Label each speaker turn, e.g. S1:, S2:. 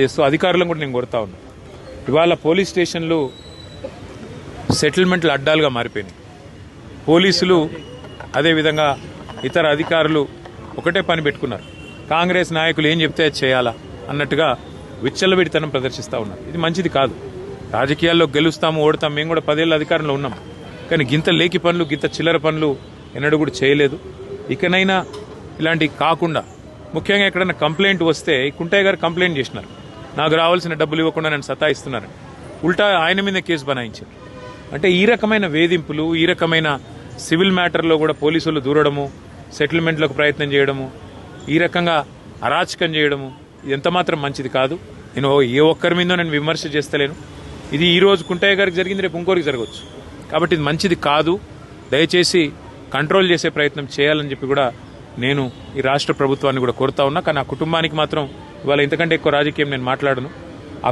S1: చేస్తూ అధికారులను కూడా నేను కోరుతా ఉన్నా. ఇవాళ పోలీస్ స్టేషన్లు సెటిల్మెంట్లు అడ్డాలుగా మారిపోయినాయి. పోలీసులు అదేవిధంగా ఇతర అధికారులు ఒకటే పని పెట్టుకున్నారు. కాంగ్రెస్ నాయకులు ఏం చెప్తే చేయాలా అన్నట్టుగా విచ్చలవిడితనం ప్రదర్శిస్తూ ఉన్నారు. ఇది మంచిది కాదు. రాజకీయాల్లో గెలుస్తాము ఓడతాము. మేము కూడా 10 ఏళ్ళ అధికారంలో ఉన్నాం. కానీ గింత లేకి పనులు గింత చిల్లర పనులు ఎన్నడూ కూడా చేయలేదు. ఇకనైనా ఇలాంటివి కాకుండా ముఖ్యంగా ఎక్కడైనా కంప్లైంట్ వస్తే కుంటయ్య గారు కంప్లైంట్ చేసినారు, నాకు రావాల్సిన డబ్బులు ఇవ్వకుండా నన్ను సతాయిస్తున్నారని. ఉల్టా ఆయన మీద కేసు బనాయించారు. అంటే ఈ రకమైన వేధింపులు, ఈ రకమైన సివిల్ మ్యాటర్లో కూడా పోలీసులు దూరడము, సెటిల్మెంట్లకు ప్రయత్నం చేయడము, ఈ రకంగా అరాచకం చేయడము ఇది ఎంతమాత్రం మంచిది కాదు. నేను ఏ ఒక్కరి మీదో నేను విమర్శ చేస్తలేను. ఇది ఈ రోజు కుంటయ్య గారికి జరిగింది, రేపు ఇంకోరికి జరగవచ్చు. కాబట్టి ఇది మంచిది కాదు. దయచేసి కంట్రోల్ చేసే ప్రయత్నం చేయాలని చెప్పి కూడా నేను ఈ రాష్ట్ర ప్రభుత్వాన్ని కూడా కోరుతా ఉన్నా. కానీ ఆ కుటుంబానికి మాత్రం ఇవాళ ఇంతకంటే ఎక్కువ రాజకీయం నేను మాట్లాడను. ఆ